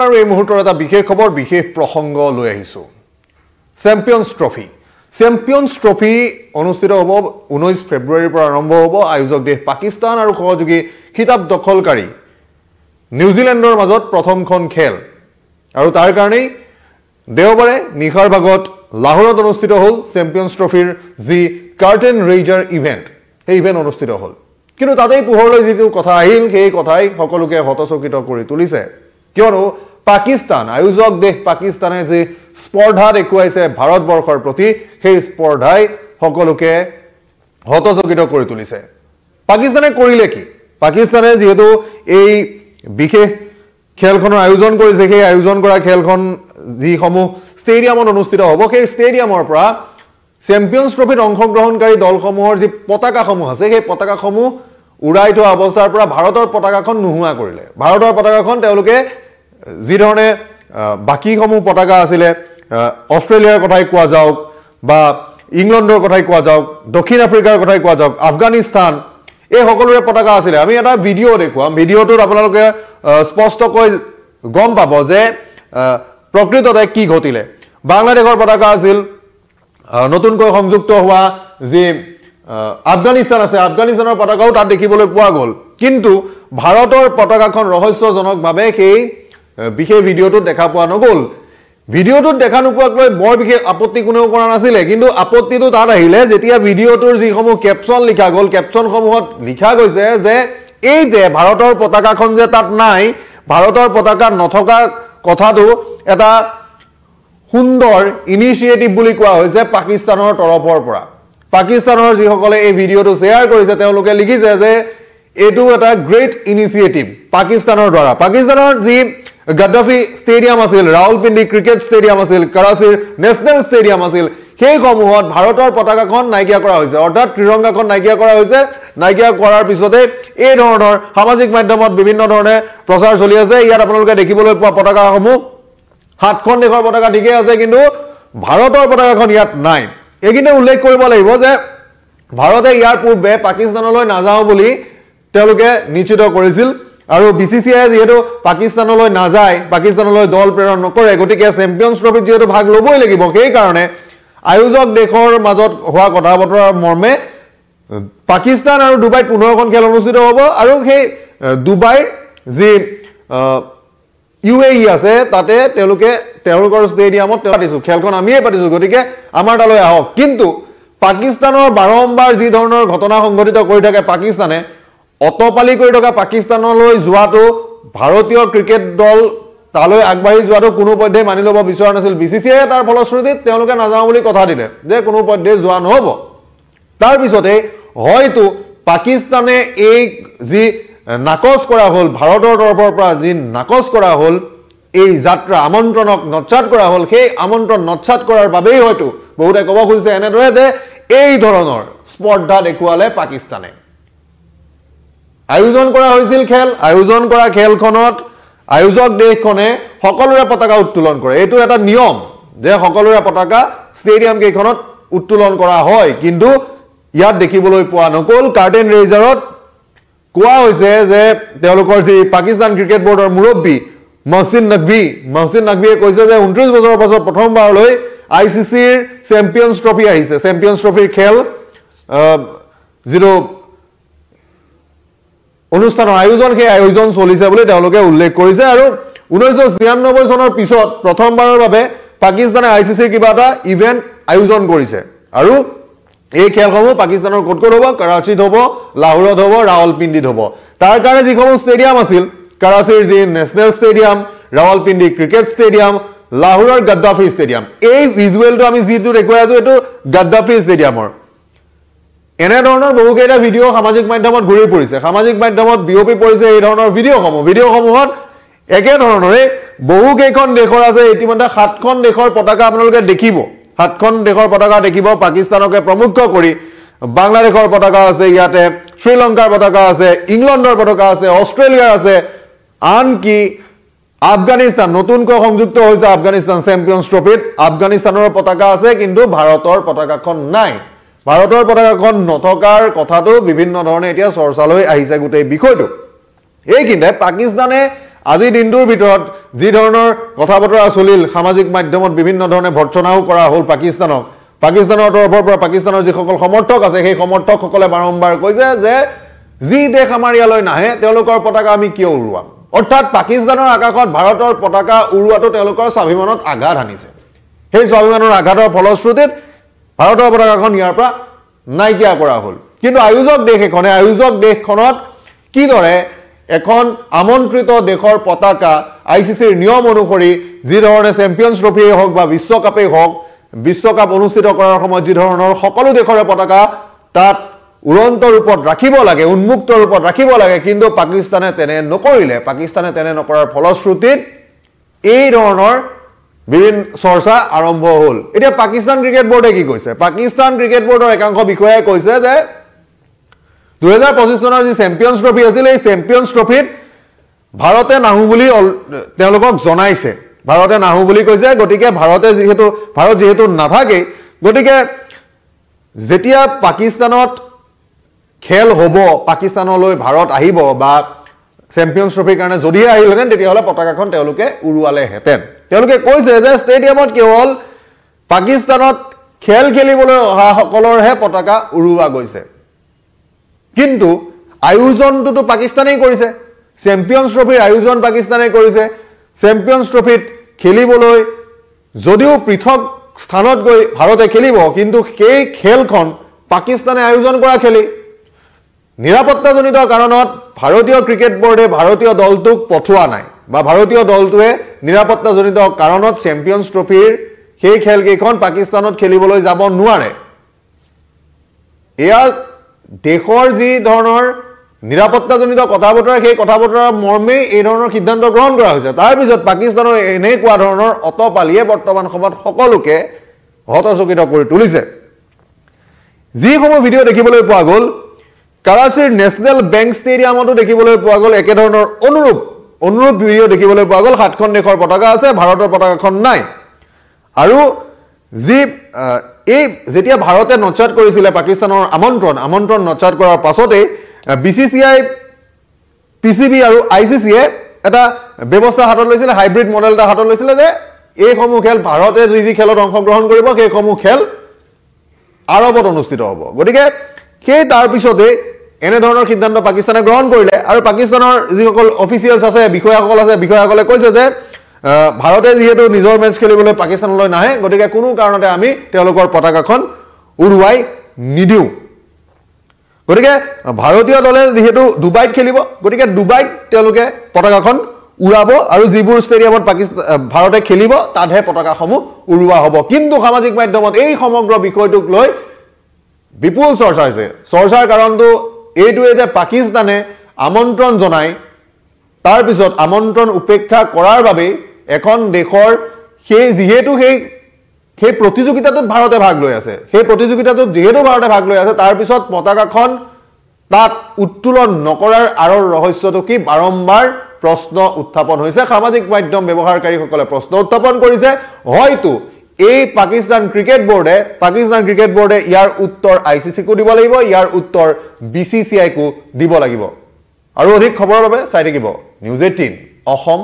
আৰু এই মুহূৰ্তৰ এটা বিশেষ খবৰ বিশেষ প্ৰসংগ লৈ আহিছো চেম্পিয়ন্স ট্ৰফি অনুষ্ঠিত হ'ব 19 ফেব্ৰুৱাৰীৰ পৰা আৰম্ভ হ'ব আয়োজক দেশ পাকিস্তান আৰু সহযোগী খিতাপ দখলকাৰী নিউজিলেণ্ডৰ মাজত প্ৰথমখন খেল আৰু তাৰ কাৰণেই দেওবাৰে নিশাৰ ভাগত লাহোৰত অনুষ্ঠিত হ'ল চেম্পিয়ন্স ট্ৰফিৰ যি কাৰ্টেন ৰেইজাৰ ইভেন্ট এই ইভেন্ট অনুষ্ঠিত হ'ল কিন্তু তাতেই পোহৰলৈ যিটো কথা আহিল সেই কথাই সকলোকে হতচকিত কৰি তুলিছে কিয়নো পাকিস্তান আয়োজক দেশ পাকিস্তানে যে স্পৰ্ধা দেখুৱাইছে ভাৰতবৰ্ষৰ প্ৰতি সেই স্পৰ্ধাই সকলোকে হতচকিত কৰি তুলিছে পাকিস্তানে কৰিলে কি পাকিস্তানে যেহেতু এই বিশেষ খেলখনৰ আয়োজন কৰিছে সেই আয়োজন কৰা খেলখন যিসমূহ ষ্টেডিয়ামত অনুষ্ঠিত হ'ব সেই ষ্টেডিয়ামৰ পৰা চেম্পিয়ন্স ট্ৰফিত অংশগ্ৰহণকাৰী দলসমূহৰ যি পতাকাসমূহ আছে সেই পতাকাসমূহ উৰাই থোৱা অৱস্থাৰ পৰা ভাৰতৰ পতাকাখন নোহোৱা কৰিলে ভাৰতৰ পতাকাখন তেওঁলোকে যি ধৰণে বাকীসমূহ পতাকা আছিলে অষ্ট্ৰেলিয়াৰ কথাই কোৱা যাওক বা ইংলেণ্ডৰ কথাই কোৱা যাওক দক্ষিণ আফ্ৰিকাৰ কথাই কোৱা যাওক আফগানিস্তান এই সকলোৰে পতাকা আছিলে আমি এটা ভিডিঅ' দেখুৱাম ভিডিঅ'টোত আপোনালোকে স্পষ্টকৈ গম পাব যে প্ৰকৃততে কি ঘটিলে বাংলাদেশৰ পতাকা আছিল নতুনকৈ সংযুক্ত হোৱা যে আফগানিস্তান আছে আফগানিস্তানৰ পতাকাও তাত দেখিবলৈ পোৱা গ'ল কিন্তু ভাৰতৰ পতাকাখন ৰহস্যজনকভাৱে সেই বিশেষ ভিডিঅ'টোত দেখা পোৱা নগ'ল ভিডিঅ'টোত দেখা নোপোৱাকৈ বৰ বিশেষ আপত্তি কোনেও কৰা নাছিলে কিন্তু আপত্তিটো তাত আহিলে যেতিয়া ভিডিঅ'টোৰ যিসমূহ কেপশ্যন লিখা গ'ল কেপশ্যনসমূহত লিখা গৈছে যে এই যে ভাৰতৰ পতাকাখন যে তাত নাই ভাৰতৰ পতাকা নথকা কথাটো এটা সুন্দৰ ইনিচিয়েটিভ বুলি কোৱা হৈছে পাকিস্তানৰ তৰফৰ পৰা পাকিস্তানৰ যিসকলে এই ভিডিঅ'টো শ্বেয়াৰ কৰিছে তেওঁলোকে লিখিছে যে এইটো এটা গ্ৰেট ইনিচিয়েটিভ পাকিস্তানৰ দ্বাৰা পাকিস্তানৰ যি গদ্দাফি ষ্টেডিয়াম আছিল ৰাওলপিণ্ডি ক্ৰিকেট ষ্টেডিয়াম আছিল কৰাচীৰ নেশ্যনেল ষ্টেডিয়াম আছিল সেইসমূহত ভাৰতৰ পতাকাখন নাইকিয়া কৰা হৈছে অৰ্থাৎ ত্ৰিৰংগাখন নাইকিয়া কৰা হৈছে নাইকিয়া কৰাৰ পিছতে এই ধৰণৰ সামাজিক মাধ্যমত বিভিন্ন ধৰণে প্ৰচাৰ চলি আছে ইয়াত আপোনালোকে দেখিবলৈ পোৱা পতাকাসমূহ হাতখন দেশৰ পতাকা ঠিকে আছে কিন্তু ভাৰতৰ পতাকাখন ইয়াত নাই এইখিনিতে উল্লেখ কৰিব লাগিব যে ভাৰতে ইয়াৰ পূৰ্বে পাকিস্তানলৈ নাযাওঁ বুলি তেওঁলোকে নিশ্চিত কৰিছিল আৰু বিসিসিআই যেহেতু পাকিস্তানলৈ নাযায় পাকিস্তানলৈ দল প্ৰেৰণ নকৰে গতিকে চেম্পিয়ন্স ট্ৰফিত যেহেতু ভাগ ল'বই লাগিব সেই কাৰণে আয়োজক দেশৰ মাজত হোৱা কথা বতৰাৰ মৰ্মে পাকিস্তান আৰু ডুবাইত 15খন খেল অনুষ্ঠিত হ'ব আৰু সেই ডুবাইৰ যি UAE আছে তাতে তেওঁলোকৰ ষ্টেডিয়ামত পাতিছো খেলখন আমিয়ে পাতিছো গতিকে আমাৰ তালৈ আহক কিন্তু পাকিস্তানৰ বাৰম্বাৰ যি ধৰণৰ ঘটনা সংঘটিত কৰি থাকে পাকিস্তানে অতপালি কৰি থকা পাকিস্তানলৈ যোৱাটো ভাৰতীয় ক্ৰিকেট দল তালৈ আগবাঢ়ি যোৱাটো কোনো পধ্যে মানি ল'ব বিচৰা নাছিল বিসিসিআই তাৰ ফলশ্ৰুতিত তেওঁলোকে নাযাওঁ বুলি কথা দিলে যে কোনো পধ্যে যোৱা নহ'ব তাৰ পিছতে হয়তো পাকিস্তানে এই যি নাকচ কৰা হ'ল ভাৰতৰ তৰফৰ পৰা যি নাকচ কৰা হ'ল এই যাত্ৰা আমন্ত্ৰণক নৎসাত কৰা হ'ল সেই আমন্ত্ৰণ নৎসাত কৰাৰ বাবেই হয়তো বহুতে ক'ব খুজিছে এনেদৰে যে এই ধৰণৰ স্পৰ্ধা দেখুৱালে পাকিস্তানে আয়োজন কৰা হৈছিল খেল আয়োজন কৰা খেলখনত আয়োজক দেশখনে সকলোৰে পতাকা উত্তোলন কৰে এইটো এটা নিয়ম যে সকলোৰে পতাকা ষ্টেডিয়াম কেইখনত উত্তোলন কৰা হয় কিন্তু ইয়াত দেখিবলৈ পোৱা নগ'ল কাৰ্টেন ৰেইজাৰত কোৱা হৈছে যে তেওঁলোকৰ যি পাকিস্তান ক্ৰিকেট বৰ্ডৰ মুৰব্বী মহচিন নকভিয়ে কৈছে যে 29 বছৰৰ পাছত প্ৰথমবাৰলৈ ICCৰ চেম্পিয়ন্স ট্ৰফি আহিছে চেম্পিয়ন্স ট্ৰফিৰ খেল যিটো অনুষ্ঠানৰ আয়োজন সেই আয়োজন চলিছে বুলি তেওঁলোকে উল্লেখ কৰিছে আৰু 1996 চনৰ পিছত প্ৰথমবাৰৰ বাবে পাকিস্তানে ICCৰ কিবা এটা ইভেন্ট আয়োজন কৰিছে আৰু এই খেলসমূহ পাকিস্তানৰ ক'ত হ'ব কৰাচীত হ'ব লাহোৰত হ'ব ৰাওলপিণ্ডিত হ'ব তাৰ কাৰণে যিসমূহ ষ্টেডিয়াম আছিল কৰাচীৰ যি national stadium Rawalpindi cricket stadium লাহোৰৰ গদ্দাফি ষ্টেডিয়াম এই ভিজুৱেলটো আমি যিটো দেখুৱাই আছো এইটো গদ্দাফি ষ্টেডিয়ামৰ এনে ধৰণৰ বহুকেইটা ভিডিঅ' সামাজিক মাধ্যমত ঘূৰি পৰিছে সামাজিক মাধ্যমত বিয়পি পৰিছে এই ধৰণৰ ভিডিঅ'সমূহত একে ধৰণৰে বহুকেইখন দেশৰ আছে ইতিমধ্যে 7খন দেশৰ পতাকা আপোনালোকে দেখিব 7খন দেশৰ পতাকা দেখিব পাকিস্তানকে প্ৰমুখ্য কৰি বাংলাদেশৰ পতাকা আছে ইয়াতে শ্ৰীলংকাৰ পতাকা আছে ইংলেণ্ডৰ পতাকা আছে অষ্ট্ৰেলিয়াৰ আছে আনকি আফগানিস্তান নতুনকৈ সংযুক্ত হৈছে আফগানিস্তান চেম্পিয়ন্স ট্ৰফিত আফগানিস্তানৰ পতাকা আছে কিন্তু ভাৰতৰ পতাকাখন নাই ভাৰতৰ পতাকাখন নথকাৰ কথাটো বিভিন্ন ধৰণে এতিয়া চৰ্চালৈ আহিছে গোটেই বিষয়টো এইখিনিতে পাকিস্তানে আজি দিনটোৰ ভিতৰত যি ধৰণৰ কথা বতৰা চলিল সামাজিক মাধ্যমত বিভিন্ন ধৰণে ভৰ্ৎসনাও কৰা হ'ল পাকিস্তানৰ তৰফৰ পৰা পাকিস্তানৰ যিসকল সমৰ্থক আছে সেই সমৰ্থকসকলে বাৰম্বাৰ কৈছে যে যি দেশ আমাৰ ইয়ালৈ নাহে তেওঁলোকৰ পতাকা আমি কিয় উৰুৱাম অৰ্থাৎ পাকিস্তানৰ আকাশত ভাৰতৰ পতাকা উৰুৱাটো তেওঁলোকৰ স্বাভিমানত আঘাত আনিছে সেই স্বাভিমানৰ আঘাতৰ ফলশ্ৰুতিত ভাৰতৰ পতাকাখন ইয়াৰ পৰা নাইকিয়া কৰা হ'ল কিন্তু আয়োজক দেশখনত কিদৰে এখন আমন্ত্ৰিত দেশৰ পতাকা আইচিচিৰ নিয়ম অনুসৰি যি ধৰণে চেম্পিয়নছ ট্ৰফিয়ে হওক বা বিশ্বকাপেই হওক বিশ্বকাপ অনুষ্ঠিত কৰাৰ সময়ত যি ধৰণৰ সকলো দেশৰে পতাকা তাত উড়ন্ত ৰূপত ৰাখিব লাগে উন্মুক্ত ৰূপত ৰাখিব লাগে কিন্তু পাকিস্তানে তেনে নকৰাৰ ফলশ্ৰুতিত এই ধৰণৰ বিভিন্ন চৰ্চা আৰম্ভ হ'ল এতিয়া পাকিস্তান ক্ৰিকেট বোৰ্ডে কি কৈছে পাকিস্তান ক্ৰিকেট বোৰ্ডৰ একাংশ বিষয়াই কৈছে যে 2025 চনৰ যি চেম্পিয়নছ ট্ৰফি আছিল এই চেম্পিয়নছ ট্ৰফিত ভাৰতে নাহু বুলি তেওঁলোকক জনাইছে ভাৰতে নাহু বুলি কৈছে গতিকে ভাৰত যেহেতু নাথাকে গতিকে যেতিয়া পাকিস্তানত খেল হ'ব পাকিস্তানলৈ ভাৰত আহিব বা চেম্পিয়নছ ট্ৰফিৰ কাৰণে যদিহে আহিলহেঁতেন তেতিয়াহ'লে পতাকাখন তেওঁলোকে উৰুৱালেহেঁতেন তেওঁলোকে কৈছে যে ষ্টেডিয়ামত কেৱল পাকিস্তানত খেল খেলিবলৈ অহা সকলৰহে পতাকা উৰুওৱা গৈছে কিন্তু আয়োজনটো পাকিস্তানেই কৰিছে চেম্পিয়নছ ট্ৰফিৰ আয়োজন পাকিস্তানে কৰিছে চেম্পিয়নছ ট্ৰফিত খেলিবলৈ যদিও পৃথক স্থানত গৈ ভাৰতে খেলিব কিন্তু সেই খেলখন পাকিস্তানে আয়োজন কৰা খেলি নিৰাপত্তাজনিত কাৰণত ভাৰতীয় ক্ৰিকেট বোৰ্ডে ভাৰতীয় দলটোক পঠোৱা নাই বা ভাৰতীয় দলটোৱে নিৰাপত্তাজনিত কাৰণত চেম্পিয়নছ ট্ৰফিৰ সেই খেলকেইখন পাকিস্তানত খেলিবলৈ যাব নোৱাৰে এয়া দেশৰ যি ধৰণৰ নিৰাপত্তাজনিত কথা বতৰা সেই কথা বতৰাৰ মৰ্মেই এই ধৰণৰ সিদ্ধান্ত গ্ৰহণ কৰা হৈছে তাৰ পিছত পাকিস্তানৰ এনেকুৱা ধৰণৰ অতপালিয়ে বৰ্তমান সময়ত সকলোকে হতচকিত কৰি তুলিছে যিসমূহ ভিডিঅ' দেখিবলৈ পোৱা গ'ল কৰাচীৰ নেশ্যনেল বেংক ষ্টেডিয়ামতো দেখিবলৈ পোৱা গ'ল একে ধৰণৰ অনুৰূপ ভিডিঅ' দেখিবলৈ পোৱা গ'ল 7খন দেশৰ পতাকা আছে ভাৰতৰ পতাকাখন নাই আৰু যি এই যেতিয়া ভাৰতে নচাত কৰিছিলে পাকিস্তানৰ আমন্ত্ৰণ নচাত কৰাৰ পাছতে BCCI PCB আৰু ICCয়ে এটা ব্যৱস্থা হাতত লৈছিলে হাইব্ৰিড মডেল এটা হাতত লৈছিলে যে এইসমূহ খেল ভাৰতে যি খেলত অংশগ্ৰহণ কৰিব সেইসমূহ খেল আৰৱত অনুষ্ঠিত হ'ব গতিকে সেই তাৰ পিছতে এনে ধৰণৰ সিদ্ধান্ত পাকিস্তানে গ্ৰহণ কৰিলে আৰু পাকিস্তানৰ যিসকল অফিচিয়েলছ আছে বিষয়াসকলে কৈছে যে ভাৰতে যেহেতু নিজৰ মেচ খেলিবলৈ পাকিস্তানলৈ নাহে গতিকে কোনো কাৰণতে আমি তেওঁলোকৰ পতাকাখন উৰুৱাই নিদিওঁ গতিকে ভাৰতীয় দলে যেহেতু ডুবাইত খেলিব গতিকে ডুবাইত তেওঁলোকে পতাকাখন উৰাব আৰু যিবোৰ ষ্টেডিয়ামত ভাৰতে খেলিব তাতহে পতাকাসমূহ উৰুৱা হ'ব কিন্তু সামাজিক মাধ্যমত এই সমগ্ৰ বিষয়টোক লৈ বিপুল চৰ্চা হৈছে চৰ্চাৰ কাৰণটো এইটোৱে যে পাকিস্তানে আমন্ত্ৰণ জনায় তাৰ পিছত আমন্ত্ৰণ উপেক্ষা কৰাৰ বাবে এখন দেশৰ যিহেতু সেই প্ৰতিযোগিতাটোত ভাৰতে ভাগ লৈ আছে তাৰ পিছত পতাকাখন তাত উত্তোলন নকৰাৰ আঁৰৰ ৰহস্যটো কি বাৰম্বাৰ প্ৰশ্ন উত্থাপন হৈছে সামাজিক মাধ্যম ব্যৱহাৰকাৰীসকলে প্ৰশ্ন উত্থাপন কৰিছে হয়তো এই পাকিস্তান ক্ৰিকেট বোৰ্ডে ইয়াৰ উত্তৰ ICCকো দিব লাগিব ইয়াৰ উত্তৰ BCCIকো দিব লাগিব আৰু অধিক খবৰৰ বাবে চাই থাকিব নিউজ 18 অসম